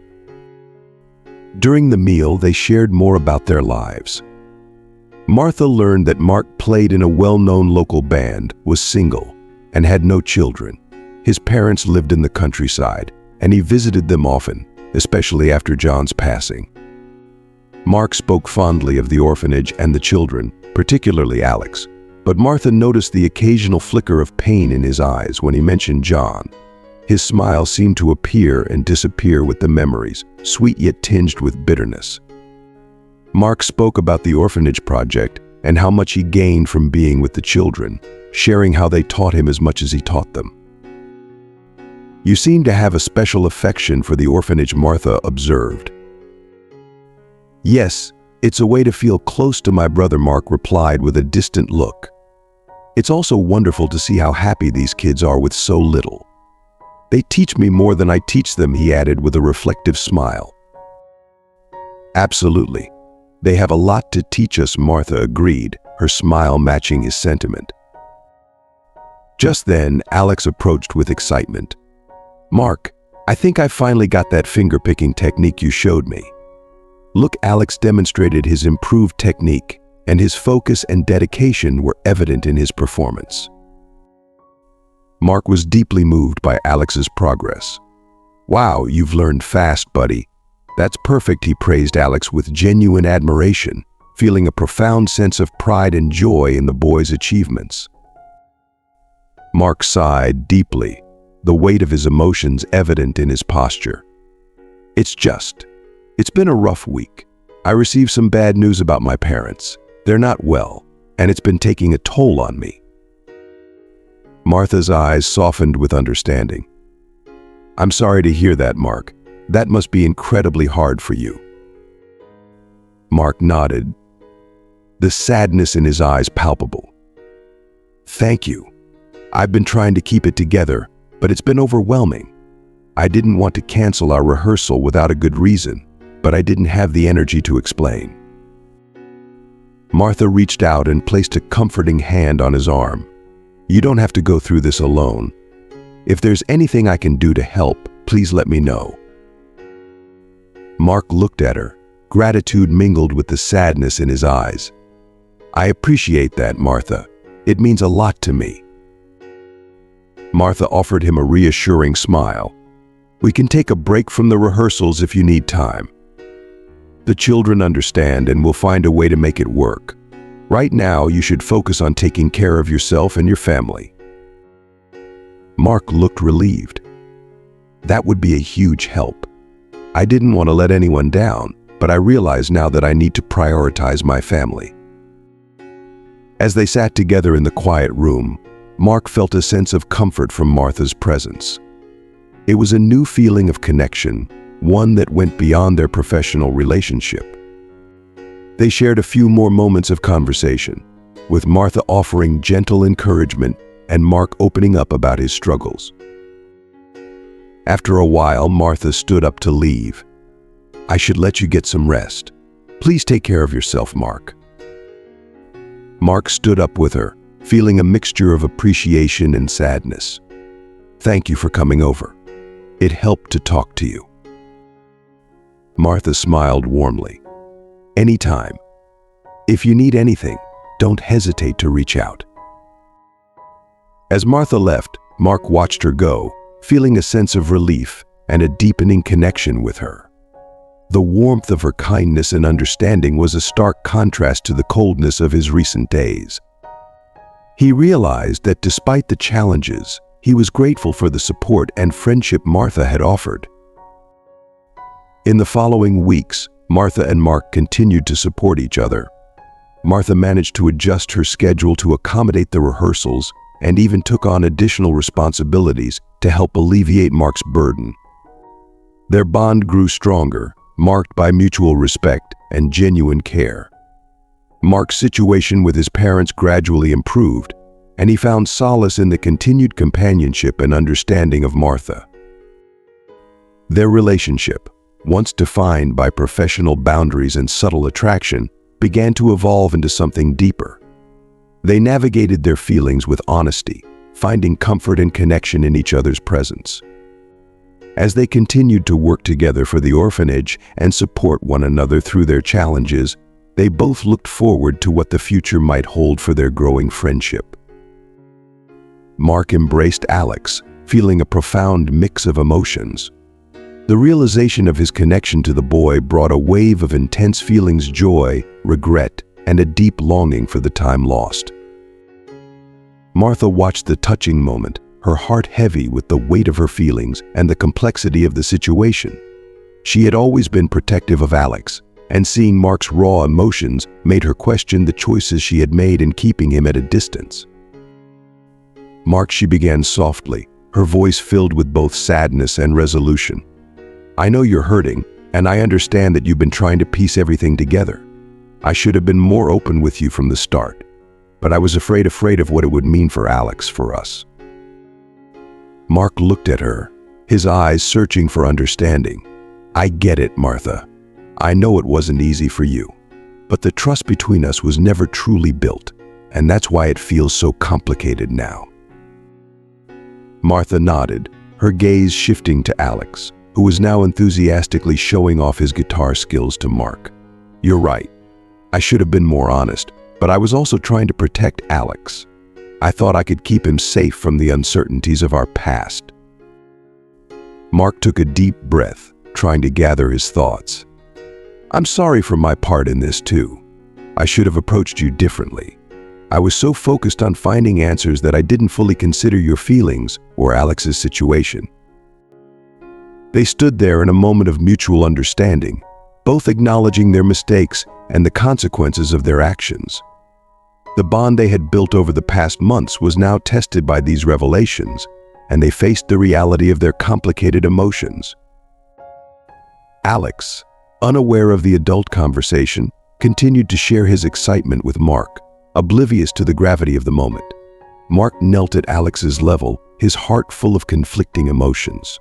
During the meal, they shared more about their lives. Martha learned that Mark played in a well-known local band, was single, and had no children. His parents lived in the countryside, and he visited them often, especially after John's passing. Mark spoke fondly of the orphanage and the children, particularly Alex, but Martha noticed the occasional flicker of pain in his eyes when he mentioned John. His smile seemed to appear and disappear with the memories, sweet yet tinged with bitterness. Mark spoke about the orphanage project and how much he gained from being with the children, sharing how they taught him as much as he taught them. "You seem to have a special affection for the orphanage," Martha observed. "Yes, it's a way to feel close to my brother," Mark replied with a distant look. "It's also wonderful to see how happy these kids are with so little. They teach me more than I teach them," he added with a reflective smile. "Absolutely. They have a lot to teach us," Martha agreed, her smile matching his sentiment. Just then, Alex approached with excitement. "Mark, I think I finally got that finger-picking technique you showed me." Look, Alex demonstrated his improved technique, and his focus and dedication were evident in his performance. Mark was deeply moved by Alex's progress. "Wow, you've learned fast, buddy. That's perfect," he praised Alex with genuine admiration, feeling a profound sense of pride and joy in the boy's achievements. Mark sighed deeply, the weight of his emotions evident in his posture. It's been a rough week. I received some bad news about my parents. They're not well, and it's been taking a toll on me." Martha's eyes softened with understanding. "I'm sorry to hear that, Mark. That must be incredibly hard for you." Mark nodded, the sadness in his eyes palpable. "Thank you. I've been trying to keep it together, but it's been overwhelming. I didn't want to cancel our rehearsal without a good reason, but I didn't have the energy to explain." Martha reached out and placed a comforting hand on his arm. "You don't have to go through this alone. If there's anything I can do to help, please let me know." Mark looked at her, gratitude mingled with the sadness in his eyes. "I appreciate that, Martha. It means a lot to me." Martha offered him a reassuring smile. "We can take a break from the rehearsals if you need time. The children understand and will find a way to make it work. Right now, you should focus on taking care of yourself and your family." Mark looked relieved. That would be a huge help. I didn't want to let anyone down, but I realize now that I need to prioritize my family. As they sat together in the quiet room, Mark felt a sense of comfort from Martha's presence. It was a new feeling of connection, one that went beyond their professional relationship. They shared a few more moments of conversation, with Martha offering gentle encouragement and Mark opening up about his struggles. After a while, Martha stood up to leave. "I should let you get some rest. Please take care of yourself, Mark." Mark stood up with her, feeling a mixture of appreciation and sadness. "Thank you for coming over. It helped to talk to you." Martha smiled warmly. "Anytime. If you need anything, don't hesitate to reach out." As Martha left, Mark watched her go, feeling a sense of relief and a deepening connection with her. The warmth of her kindness and understanding was a stark contrast to the coldness of his recent days. He realized that despite the challenges, he was grateful for the support and friendship Martha had offered. In the following weeks, Martha and Mark continued to support each other. Martha managed to adjust her schedule to accommodate the rehearsals and even took on additional responsibilities to help alleviate Mark's burden. Their bond grew stronger, marked by mutual respect and genuine care. Mark's situation with his parents gradually improved, and he found solace in the continued companionship and understanding of Martha. Their relationship, once defined by professional boundaries and subtle attraction, began to evolve into something deeper. They navigated their feelings with honesty, finding comfort and connection in each other's presence. As they continued to work together for the orphanage and support one another through their challenges, they both looked forward to what the future might hold for their growing friendship. Mark embraced Alex, feeling a profound mix of emotions. The realization of his connection to the boy brought a wave of intense feelings: joy, regret, and a deep longing for the time lost. Martha watched the touching moment, her heart heavy with the weight of her feelings and the complexity of the situation. She had always been protective of Alex, and seeing Mark's raw emotions made her question the choices she had made in keeping him at a distance. "Mark," she began softly, her voice filled with both sadness and resolution. "I know you're hurting, and I understand that you've been trying to piece everything together. I should have been more open with you from the start, but I was afraid of what it would mean for Alex, for us." Mark looked at her, his eyes searching for understanding. "I get it, Martha. I know it wasn't easy for you, but the trust between us was never truly built, and that's why it feels so complicated now." Martha nodded, her gaze shifting to Alex, who was now enthusiastically showing off his guitar skills to Mark. "You're right. I should have been more honest, but I was also trying to protect Alex. I thought I could keep him safe from the uncertainties of our past." Mark took a deep breath, trying to gather his thoughts. "I'm sorry for my part in this too. I should have approached you differently. I was so focused on finding answers that I didn't fully consider your feelings or Alex's situation." They stood there in a moment of mutual understanding, both acknowledging their mistakes and the consequences of their actions. The bond they had built over the past months was now tested by these revelations, and they faced the reality of their complicated emotions. Alex, unaware of the adult conversation, continued to share his excitement with Mark, oblivious to the gravity of the moment. Mark knelt at Alex's level, his heart full of conflicting emotions.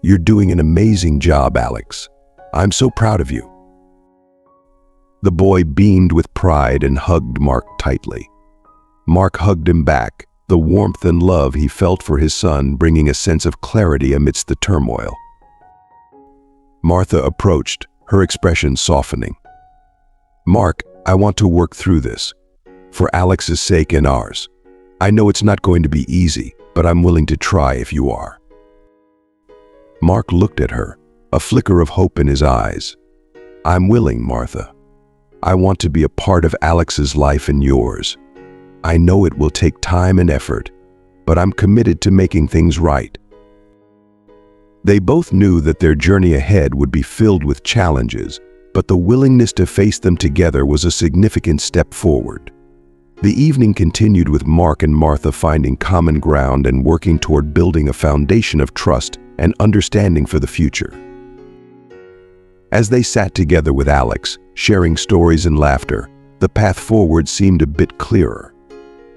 "You're doing an amazing job, Alex. I'm so proud of you." The boy beamed with pride and hugged Mark tightly. Mark hugged him back, the warmth and love he felt for his son bringing a sense of clarity amidst the turmoil. Martha approached, her expression softening. "Mark, I want to work through this, for Alex's sake and ours. I know it's not going to be easy, but I'm willing to try if you are." Mark looked at her, a flicker of hope in his eyes. "I'm willing, Martha. I want to be a part of Alex's life and yours. I know it will take time and effort, but I'm committed to making things right." They both knew that their journey ahead would be filled with challenges, but the willingness to face them together was a significant step forward. The evening continued with Mark and Martha finding common ground and working toward building a foundation of trust and understanding for the future. As they sat together with Alex, sharing stories and laughter, the path forward seemed a bit clearer.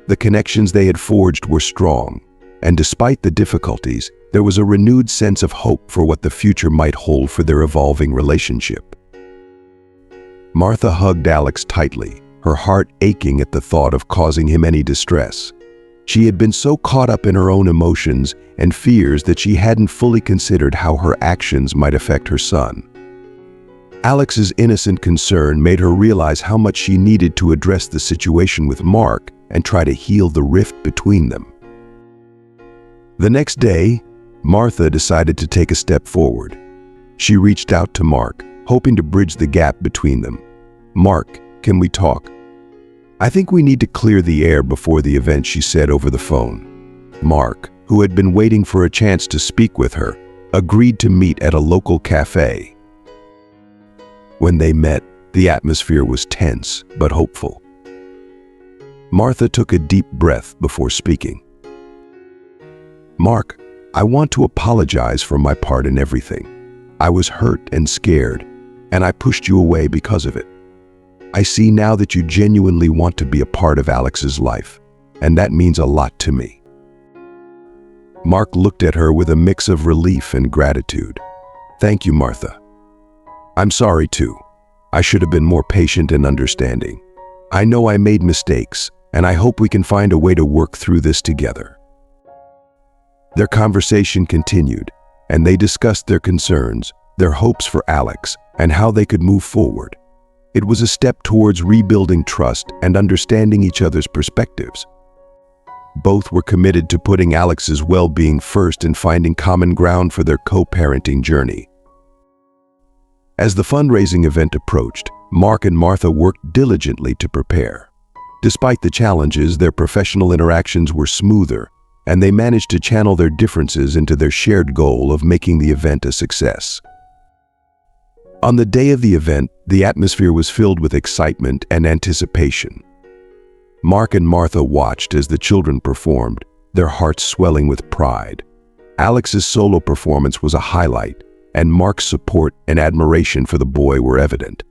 The connections they had forged were strong, and despite the difficulties, there was a renewed sense of hope for what the future might hold for their evolving relationship. Martha hugged Alex tightly, her heart aching at the thought of causing him any distress. She had been so caught up in her own emotions and fears that she hadn't fully considered how her actions might affect her son. Alex's innocent concern made her realize how much she needed to address the situation with Mark and try to heal the rift between them. The next day, Martha decided to take a step forward. She reached out to Mark, hoping to bridge the gap between them. "Mark, can we talk? I think we need to clear the air before the event," she said over the phone. Mark, who had been waiting for a chance to speak with her, agreed to meet at a local cafe. When they met, the atmosphere was tense but hopeful. Martha took a deep breath before speaking. "Mark, I want to apologize for my part in everything. I was hurt and scared, and I pushed you away because of it. I see now that you genuinely want to be a part of Alex's life, and that means a lot to me." Mark looked at her with a mix of relief and gratitude. "Thank you, Martha. I'm sorry too. I should have been more patient and understanding. I know I made mistakes, and I hope we can find a way to work through this together." Their conversation continued, and they discussed their concerns, their hopes for Alex, and how they could move forward. It was a step towards rebuilding trust and understanding each other's perspectives. Both were committed to putting Alex's well-being first and finding common ground for their co-parenting journey. As the fundraising event approached, Mark and Martha worked diligently to prepare. Despite the challenges, their professional interactions were smoother, and they managed to channel their differences into their shared goal of making the event a success. On the day of the event, the atmosphere was filled with excitement and anticipation. Mark and Martha watched as the children performed, their hearts swelling with pride. Alex's solo performance was a highlight, and Mark's support and admiration for the boy were evident.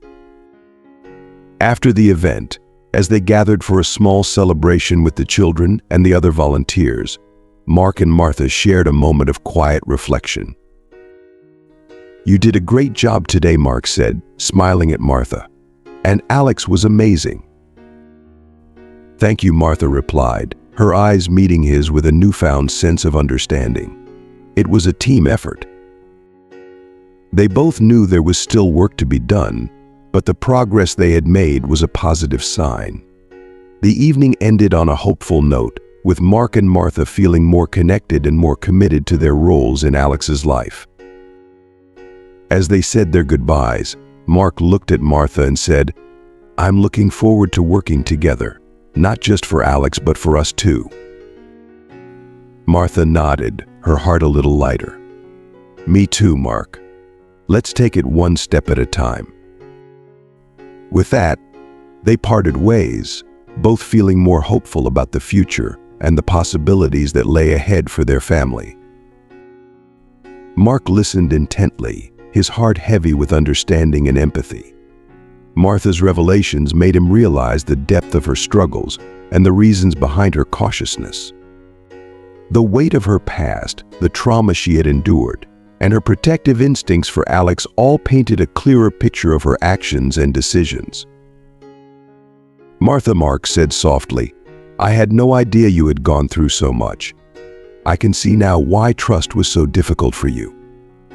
After the event, as they gathered for a small celebration with the children and the other volunteers, Mark and Martha shared a moment of quiet reflection. "You did a great job today," Mark said, smiling at Martha. "And Alex was amazing." "Thank you," Martha replied, her eyes meeting his with a newfound sense of understanding. It was a team effort. They both knew there was still work to be done, but the progress they had made was a positive sign. The evening ended on a hopeful note, with Mark and Martha feeling more connected and more committed to their roles in Alex's life. As they said their goodbyes, Mark looked at Martha and said, "I'm looking forward to working together, not just for Alex but for us too." Martha nodded, her heart a little lighter. "Me too, Mark. Let's take it one step at a time." With that, they parted ways, both feeling more hopeful about the future and the possibilities that lay ahead for their family. Mark listened intently, his heart heavy with understanding and empathy. Martha's revelations made him realize the depth of her struggles and the reasons behind her cautiousness. The weight of her past, the trauma she had endured, and her protective instincts for Alex all painted a clearer picture of her actions and decisions. "Martha," Mark said softly, "I had no idea you had gone through so much. I can see now why trust was so difficult for you.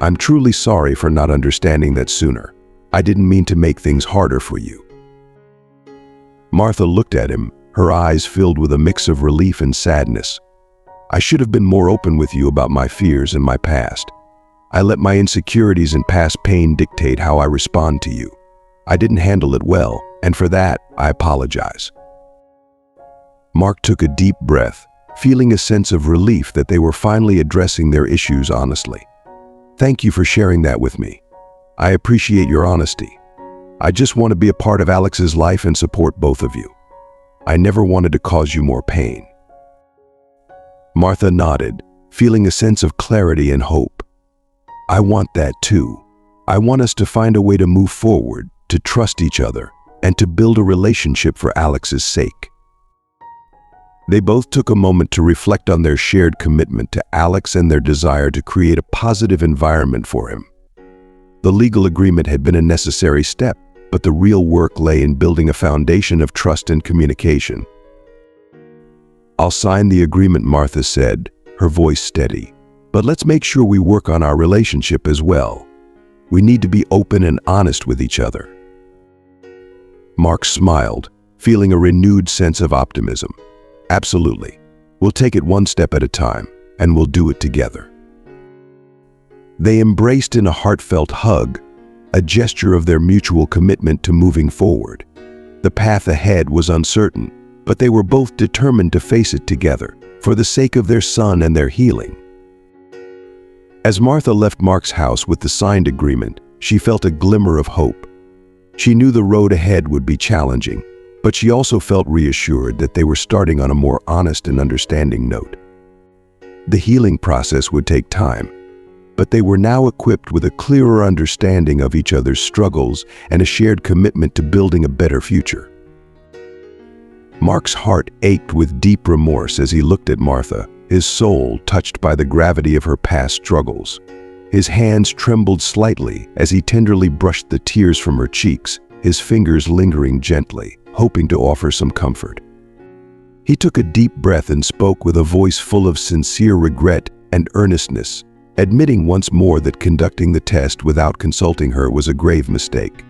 I'm truly sorry for not understanding that sooner. I didn't mean to make things harder for you." Martha looked at him, her eyes filled with a mix of relief and sadness. "I should have been more open with you about my fears and my past. I let my insecurities and past pain dictate how I respond to you. I didn't handle it well, and for that, I apologize." Mark took a deep breath, feeling a sense of relief that they were finally addressing their issues honestly. "Thank you for sharing that with me. I appreciate your honesty. I just want to be a part of Alex's life and support both of you. I never wanted to cause you more pain." Martha nodded, feeling a sense of clarity and hope. "I want that too. I want us to find a way to move forward, to trust each other, and to build a relationship for Alex's sake." They both took a moment to reflect on their shared commitment to Alex and their desire to create a positive environment for him. The legal agreement had been a necessary step, but the real work lay in building a foundation of trust and communication. "I'll sign the agreement," Martha said, her voice steady. "But let's make sure we work on our relationship as well. We need to be open and honest with each other." Mark smiled, feeling a renewed sense of optimism. "Absolutely. We'll take it one step at a time, and we'll do it together." They embraced in a heartfelt hug, a gesture of their mutual commitment to moving forward. The path ahead was uncertain, but they were both determined to face it together, for the sake of their son and their healing. As Martha left Mark's house with the signed agreement, she felt a glimmer of hope. She knew the road ahead would be challenging, but she also felt reassured that they were starting on a more honest and understanding note. The healing process would take time, but they were now equipped with a clearer understanding of each other's struggles and a shared commitment to building a better future. Mark's heart ached with deep remorse as he looked at Martha, his soul touched by the gravity of her past struggles. His hands trembled slightly as he tenderly brushed the tears from her cheeks, his fingers lingering gently, hoping to offer some comfort. He took a deep breath and spoke with a voice full of sincere regret and earnestness, admitting once more that conducting the test without consulting her was a grave mistake.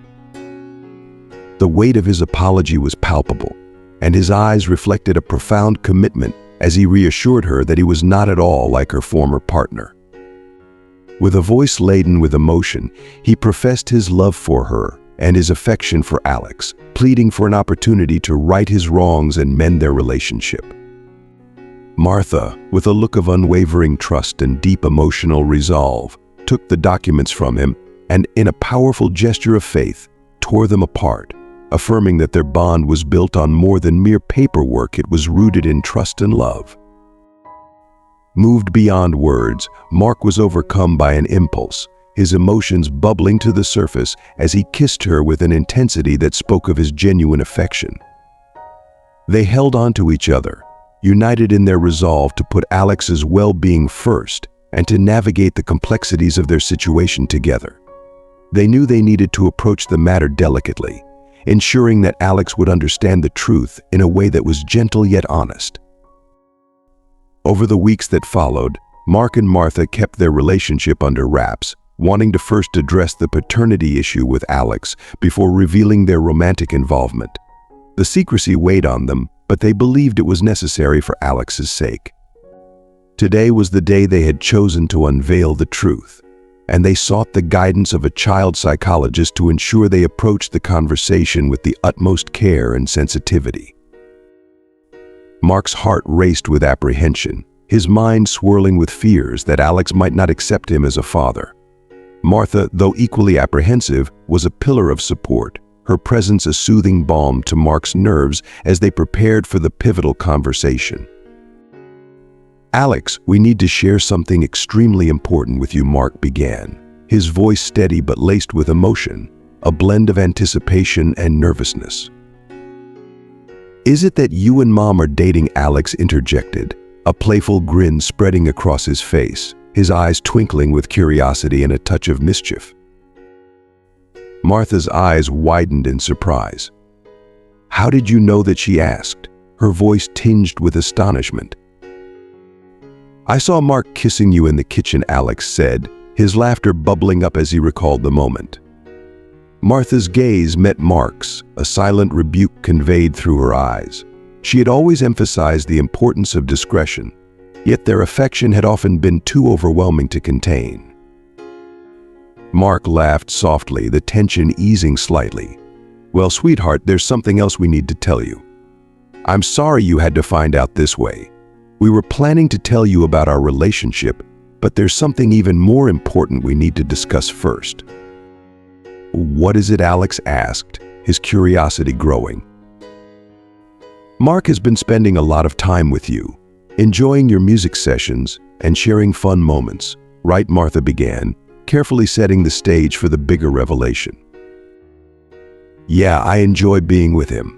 The weight of his apology was palpable, and his eyes reflected a profound commitment as he reassured her that he was not at all like her former partner. With a voice laden with emotion, he professed his love for her and his affection for Alex, pleading for an opportunity to right his wrongs and mend their relationship. Martha, with a look of unwavering trust and deep emotional resolve, took the documents from him and, in a powerful gesture of faith, tore them apart, affirming that their bond was built on more than mere paperwork. It was rooted in trust and love. Moved beyond words, Mark was overcome by an impulse, his emotions bubbling to the surface as he kissed her with an intensity that spoke of his genuine affection. They held on to each other, united in their resolve to put Alex's well-being first and to navigate the complexities of their situation together. They knew they needed to approach the matter delicately, ensuring that Alex would understand the truth in a way that was gentle yet honest. Over the weeks that followed, Mark and Martha kept their relationship under wraps, wanting to first address the paternity issue with Alex before revealing their romantic involvement. The secrecy weighed on them, but they believed it was necessary for Alex's sake. Today was the day they had chosen to unveil the truth, and they sought the guidance of a child psychologist to ensure they approached the conversation with the utmost care and sensitivity. Mark's heart raced with apprehension, his mind swirling with fears that Alex might not accept him as a father. Martha, though equally apprehensive, was a pillar of support, her presence a soothing balm to Mark's nerves as they prepared for the pivotal conversation. "Alex, we need to share something extremely important with you," Mark began, his voice steady but laced with emotion, a blend of anticipation and nervousness. "Is it that you and Mom are dating?" Alex interjected, a playful grin spreading across his face, his eyes twinkling with curiosity and a touch of mischief. Martha's eyes widened in surprise. "How did you know that?" she asked, her voice tinged with astonishment. "I saw Mark kissing you in the kitchen," Alex said, his laughter bubbling up as he recalled the moment. Martha's gaze met Mark's, a silent rebuke conveyed through her eyes. She had always emphasized the importance of discretion, yet their affection had often been too overwhelming to contain. Mark laughed softly, the tension easing slightly. "Well, sweetheart, there's something else we need to tell you. I'm sorry you had to find out this way. We were planning to tell you about our relationship, but there's something even more important we need to discuss first." "What is it?" Alex asked, his curiosity growing. "Mark has been spending a lot of time with you, enjoying your music sessions and sharing fun moments," right? Martha began, carefully setting the stage for the bigger revelation. "Yeah, I enjoy being with him.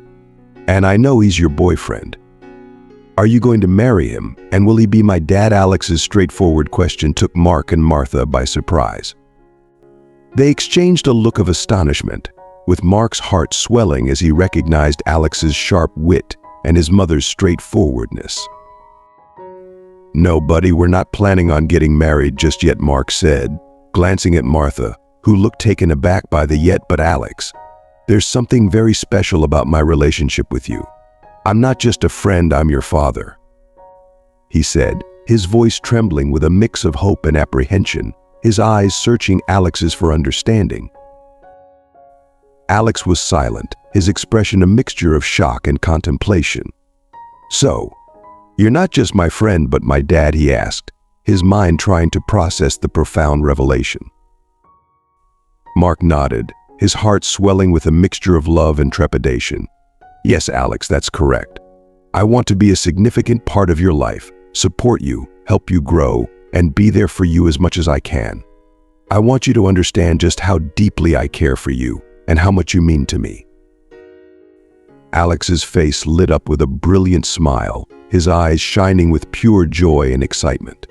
And I know he's your boyfriend. Are you going to marry him, and will he be my dad? Alex's straightforward question took Mark and Martha by surprise. They exchanged a look of astonishment, with Mark's heart swelling as he recognized Alex's sharp wit and his mother's straightforwardness. "No, buddy, we're not planning on getting married just yet," Mark said, glancing at Martha, who looked taken aback by the "yet" but Alex. "There's something very special about my relationship with you. I'm not just a friend, I'm your father," he said, his voice trembling with a mix of hope and apprehension, his eyes searching Alex's for understanding. Alex was silent, his expression a mixture of shock and contemplation. "So, you're not just my friend but my dad?" he asked, his mind trying to process the profound revelation. Mark nodded, his heart swelling with a mixture of love and trepidation. "Yes, Alex, that's correct. I want to be a significant part of your life, support you, help you grow, and be there for you as much as I can. I want you to understand just how deeply I care for you and how much you mean to me." Alex's face lit up with a brilliant smile, his eyes shining with pure joy and excitement.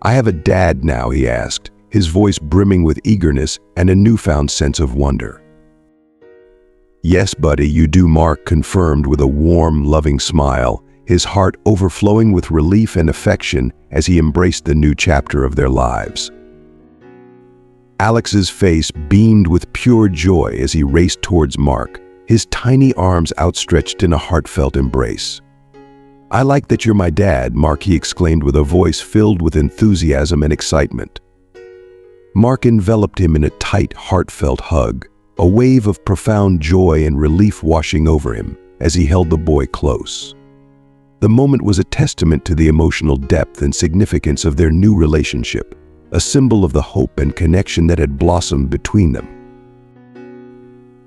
"I have a dad now?" he asked, his voice brimming with eagerness and a newfound sense of wonder. "Yes, buddy, you do," Mark confirmed with a warm, loving smile, his heart overflowing with relief and affection as he embraced the new chapter of their lives. Alex's face beamed with pure joy as he raced towards Mark, his tiny arms outstretched in a heartfelt embrace. "I like that you're my dad, Mark," he exclaimed with a voice filled with enthusiasm and excitement. Mark enveloped him in a tight, heartfelt hug, a wave of profound joy and relief washing over him as he held the boy close. The moment was a testament to the emotional depth and significance of their new relationship, a symbol of the hope and connection that had blossomed between them.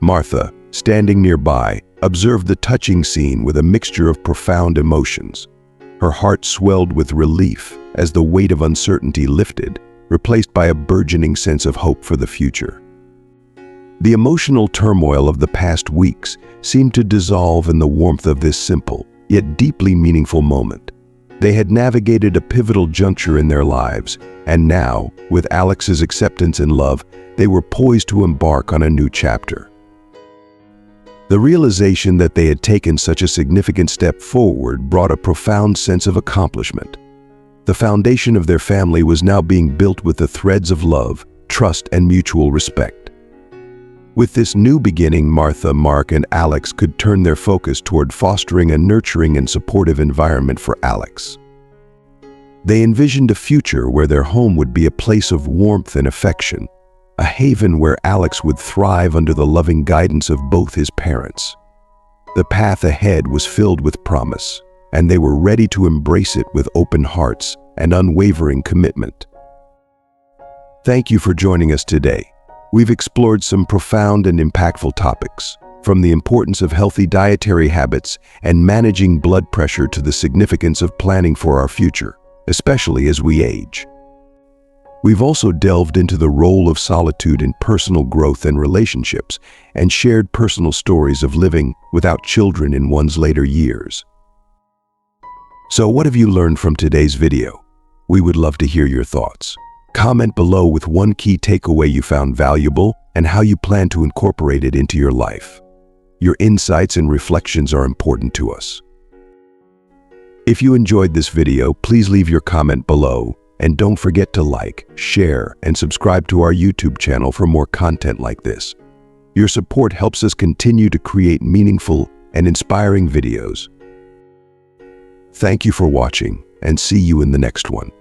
Martha, standing nearby, observed the touching scene with a mixture of profound emotions. Her heart swelled with relief as the weight of uncertainty lifted, replaced by a burgeoning sense of hope for the future. The emotional turmoil of the past weeks seemed to dissolve in the warmth of this simple, yet deeply meaningful moment. They had navigated a pivotal juncture in their lives, and now, with Alex's acceptance and love, they were poised to embark on a new chapter. The realization that they had taken such a significant step forward brought a profound sense of accomplishment. The foundation of their family was now being built with the threads of love, trust, and mutual respect. With this new beginning, Martha, Mark, and Alex could turn their focus toward fostering a nurturing and supportive environment for Alex. They envisioned a future where their home would be a place of warmth and affection, a haven where Alex would thrive under the loving guidance of both his parents. The path ahead was filled with promise, and they were ready to embrace it with open hearts and unwavering commitment. Thank you for joining us today. We've explored some profound and impactful topics, from the importance of healthy dietary habits and managing blood pressure to the significance of planning for our future, especially as we age. We've also delved into the role of solitude in personal growth and relationships, and shared personal stories of living without children in one's later years. So what have you learned from today's video? We would love to hear your thoughts. Comment below with one key takeaway you found valuable and how you plan to incorporate it into your life. Your insights and reflections are important to us. If you enjoyed this video, please leave your comment below, and don't forget to like, share, and subscribe to our YouTube channel for more content like this. Your support helps us continue to create meaningful and inspiring videos. Thank you for watching, and see you in the next one.